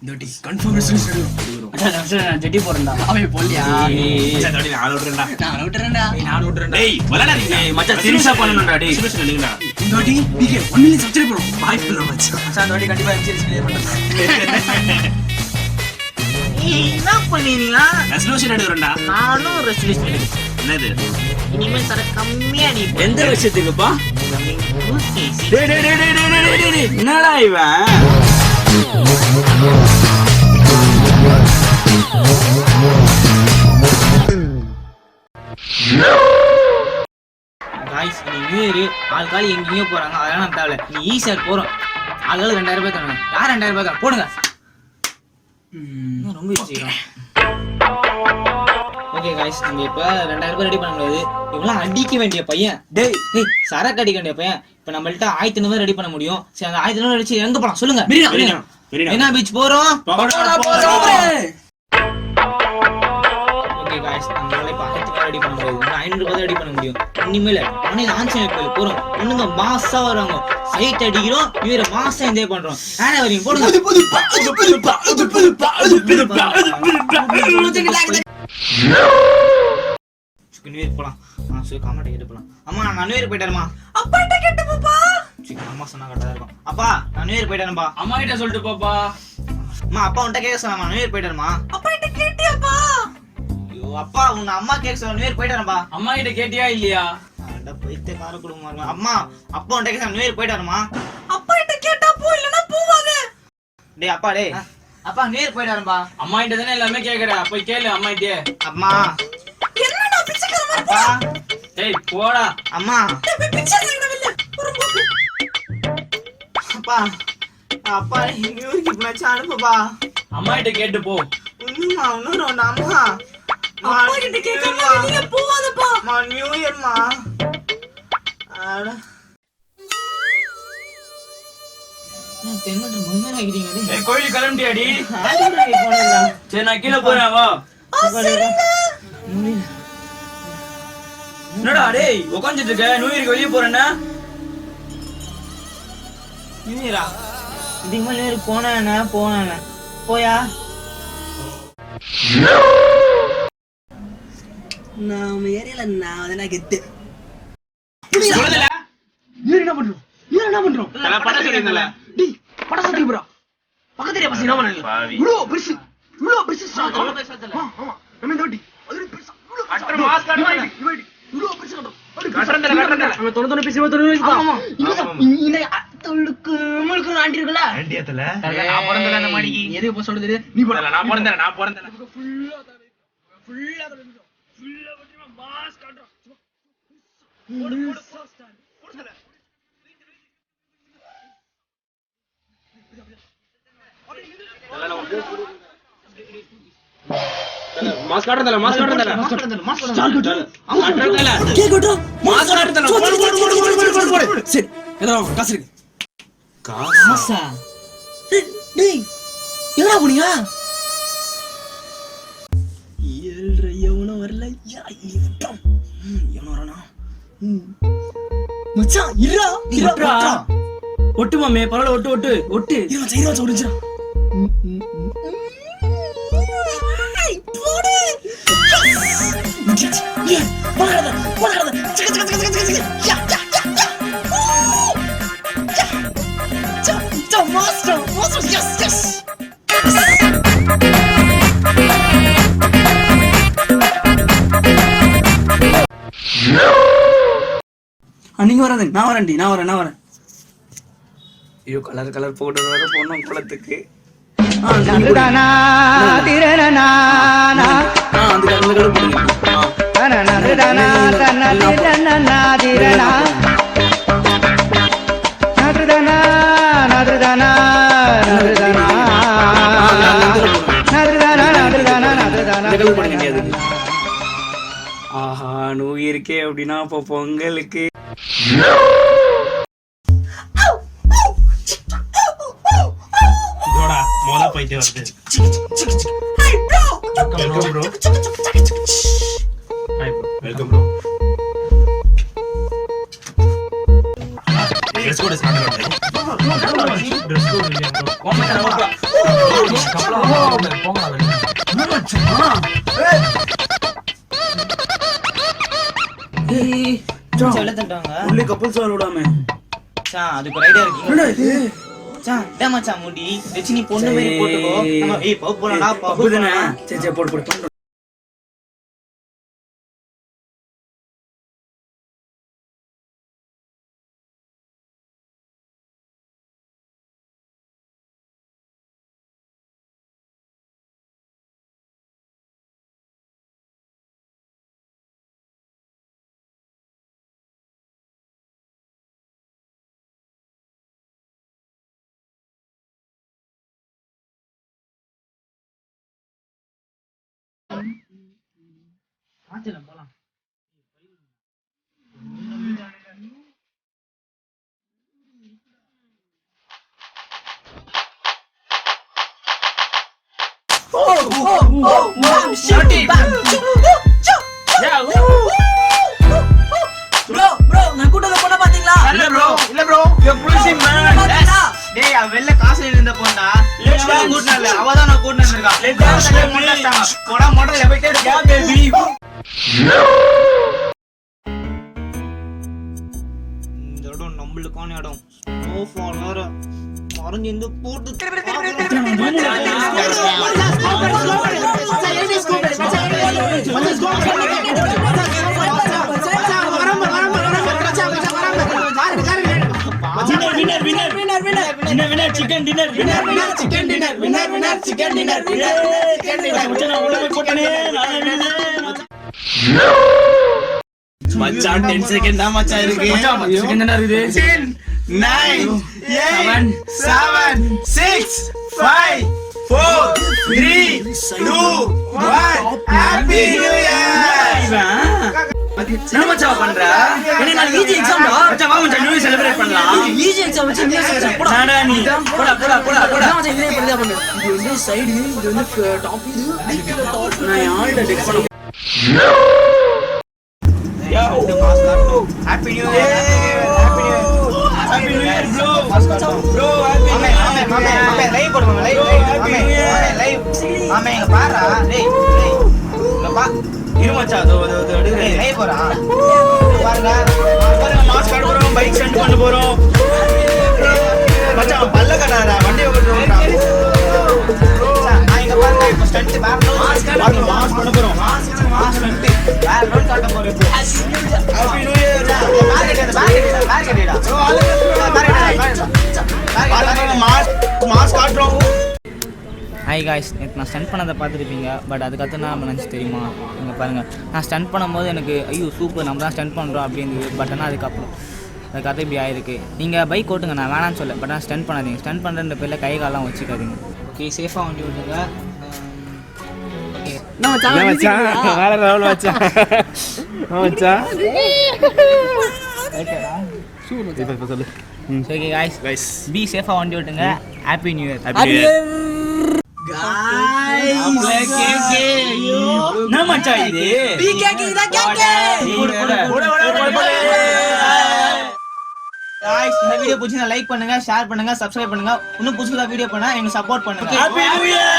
இந்த confirm resolution எடுக்கணும். நான் ஜெட்டி போறேன்டா. அவன் போலியா? மச்சான் தோடி நான் விட்டுறேன்டா. நான் விட்டுறேன்டா. டேய் வலடா மச்சான் சீரியஸா பண்ணனும்டா டேய். ரெசல்யூஷன் எடுங்கடா. தோடி நீங்க 1 மில்லியன் சப்ஸ்கிரைப் பண்ணு. பாய் பண்ணு மச்சான். மச்சான் தோடி கண்டிப்பா சீரியஸ் கிளியர் பண்றேன். என்ன பண்ணீங்களா? ரெசல்யூஷன் எடுக்கறேன்டா. நானும் ரெசல்யூஷன் எடுக்கிறேன். என்னது? இனிமேல் தர கம்மியா நீ எந்த விஷயத்துக்குப்பா? டேய் என்னடா இவன்? காய்ஸ் நீ நியூ இயர் ஆள்காலி எங்கேயோ போறாங்க, அதெல்லாம் நம்ம தேவை. நீ ஈஸியா போறோம் ஆள்கால 2000 ரூபாய் தரணும். யார் 2000 ரூபாய் தரணும்? போடுங்க. ரொம்ப யோசிக்கிறோம். ஓகே காய்ஸ், நம்ம இப்ப 2000 ரூபாய் ரெடி பண்ண முடியாது. இவெல்லாம் அடிக்க வேண்டிய பையன். டேய் சரக்கு அடிக்க வேண்டிய பையன். இப்ப நம்மள்ட்ட 1500 ரெடி பண்ண முடியும். சரி அந்த 1500 அடிச்சு எங்க போலாம் சொல்லுங்க. என்ன பீச் போறோம்? ஓகே காய்ஸ், நம்மளால இப்ப 1000 ரெடி பண்ண முடியாது. 500 ரூபாய் ரெடி பண்ண முடியும். இனிமேல மணில ஆன்சர் கோயில் போறோம். ஒண்ணுங்க மாசா வராங்க. சைட் அடிக்கிறோம், இவர மாசா என்ஜாய் பண்றோம். ஆனா வரீங்க போடுங்க. நியூ இயர் போலாம். சரி கமெண்ட் கேட்டு போலாம். அம்மா நான் நியூ இயர் போயிட்டேன்மா. அப்பா கிட்ட கேட்டு போப்பா. சரி அம்மா சொன்னா கரெக்டா இருக்கும். அப்பா நான் நியூ இயர் போயிட்டேன்பா. அம்மா கிட்ட சொல்லிட்டு போப்பா. அம்மா அப்பா உன்கிட்ட கேட்க சொன்னாமா நியூ இயர் போயிட்டேன்மா. அப்பா கிட்ட கேட்டியாப்பா? ஐயோ அப்பா உன்ன அம்மா கேட்க சொன்னா நியூ இயர் போயிட்டேன்பா. அம்மா கிட்ட கேட்டியா இல்லையா? அட போயிட்டே கார குடுமா. அம்மா அப்பா உன்கிட்ட கேட்க சொன்னா நியூ இயர் போயிட்டாருமா. அப்பா கிட்ட கேட்டா போ இல்லனா போவாங்க. டேய் அப்பா டேய் அப்பா நியூ இயர் போயிட்டாருமா. அம்மா கிட்ட தானே எல்லாமே கேக்குற, போய் கேளு அம்மா கிட்ட. அம்மா என்னடா பிச்சைக்கார மாதிரி போ. டேய் போடா. அம்மா பிச்சைக்கார இல்ல அப்பா அப்பா நியூ இயர்க்கு பிளான் அனுப்புப்பா. அம்மா கிட்ட கேட்டு போ. இன்னுமா இன்னொரு அம்மா அப்பா கிட்ட கேட்காம நீங்க போவாதப்பா. அம்மா நியூ இயர்மா. அட நான் தென்னட மொய்மேல ஆகிட்டீங்க. ஏய் கோயிலுக்கு கிளம்பிட்டியாடி? ஆடிடா போறடா. சரி நான் கீழ போறேன் வா. என்னடா டேய் உட்கார்ந்திட்டு இருக்க? நியூ இயர்க்கு வெளிய போறேன்னா? நியூ இயரா? இதுக்கு மேல நியூ இயர் போனா போயா? நம்ம ஏரியால நான் அதனா கெத்து. சொல்லுதல. நீ என்ன பண்றோம்? நான் பட சொல்லிருந்தல. டேய் பட சொல்லி போறா. பக்கத்துல பசி என்ன பண்ணல? இவ்ளோ பெருசு ஸ்டார்ட். ஆமா நம்ம இந்த வாட்டி அது பெருசு. அட்டர் மாஸ் காட்டுங்க. இவ்ளோ பெருசு கட்டும். கட்டறல. நம்ம 99 பீஸ் 99 ஆமா. இந்த அத்தளுக்கு முழுக்கு ஆண்டி இருக்குல? ஆண்டியத்துல. நான் பொறந்தல அந்த மாடிக்கு. எது இப்ப சொல்லுது? நீ போடல. நான் பொறந்தல. ஃபுல்லா பத்திமா மாஸ் காட்றோம். போடு போடுதல. மாஸ் காட்டறதல. போடு. சரி எதோ காசு இருக்கு. காசா? டேய் என்னடா போனீங்க? 7 எவனோ வரல. எவனோ வரானா? மச்சான் இருடா. ஒட்டு மாமே பரவாயில்ல ஒட்டு. இருவா ஓடிச்சா. போடு. போடாத. Master, yes. நீங்க வராது. நான் வரேன். ஐயோ கலர் போட்டு வர போனோம் குளத்துக்கு. நதுதானா திரனா அந்த கலர் போடுங்க. நதுதானா தன்னதிரனா திரனா ஆஹா நியூ இயர்க்கே அப்படின்னா இப்போ பொங்கலுக்கு மொத போயிட்டு வருது. Welcome bro. Dress code start பண்ணுங்க. ட்ரெஸ் கோட் இல்லையா ப்ரோ? சொல்ல தட்டாங்க உள்ளே கப்பல் சார் விடாம மச்சான் அதுக்கு ரைடா இருக்கு மச்சான் டேய் மச்சான் முடி வெச்சி நீ பொண்ணு மாதிரி போட்டுக்கோ நம்ம பப் போறடா பப் தானே சரி போடு ஆச்சல போலாம் வெள்ள காசு இருந்த போண்டா அவதான் நான் கூட்டினு இந்த இடம் நம்மளுக்கான இடம் ஸ்னோஃபால் வேற மறைஞ்சிருந்து போட்டு சிக்கன் டின்னர் மச்சான் 10 செகண்ட் தான் மச்சான் இருக்கு செகண்ட் என்ன இருக்குது 10 9 8 7 6 5 4 3 2 1 ஹேப்பி நியூ இயர் என்ன மச்சான் பண்ற என்ன நான் ஈஜி எக்ஸாம் டா மச்சான் வா மச்சான் நியூ இயர் செலிப்ரேட் பண்ணலாம் ஈஜி எக்ஸாம் வச்சு நியூ இயர் போடா நாடா நீ போடா மச்சான் இதே பண்ணி தான் பண்ணு இது வந்து சைடு இது வந்து டாப் இது நான் ஆல்ட டெக் பண்ண happy new year happy new year bro மாமே லைவ் போடுங்க லைவ் மாமே இங்க பாறா டேய் இங்க பா இரு மச்சான் அதோ லைவ் போறா பாருங்க மாஸ்க் காட்ட போறோம் பைக் சென்ட் பண்ண போறோம் மச்சான் பல்ல கட்டாதடா வண்டி ஓட்டுறோம்டா நான் இங்க பாருங்க ஸ்டண்ட் மாஸ்க் பண்ண போறோம் மாஸ்க் ஸ்டண்ட் வேற ரோட் காட்ட போறோம் ஹேப்பி நியூ இயர் மாஸ்க் காட்றோம். ஹாய் காய்ஸ், நேற்று நான் ஸ்டண்ட் பண்ணதை பார்த்துருப்பீங்க. பட் அதுக்கடுத்து நான் நினச்சி தெரியுமா, இங்கே பாருங்கள், நான் ஸ்டண்ட் பண்ணும்போது எனக்கு ஐயோ சூப்பர் நம்ம தான் ஸ்டண்ட் பண்ணுறோம் அப்படின்னு. பட் ஆனால் அதுக்கப்புறம் இப்படி ஆயிருக்கு. நீங்கள் பைக் ஓட்டுங்க, நான் வேணான்னு சொல்ல. பட் ஆனால் ஸ்டண்ட் பண்ணாதீங்க. ஸ்டண்ட் பண்ணுற பேரில் கை காலெலாம் வச்சுக்காதீங்க. ஓகே, சேஃபாக வண்டி விட்டுங்க. பி சேஃபா வண்டி ஓட்டுங்க. Happy new year. இந்த வீடியோ பிடிச்சிருந்தா லைக் பண்ணுங்க, ஷேர் பண்ணுங்க, சப்ஸ்கிரைப் பண்ணுங்க. இன்னும் புதுசா வீடியோ பண்ணா எங்களுக்கு சப்போர்ட் பண்ணுங்க. Happy new year.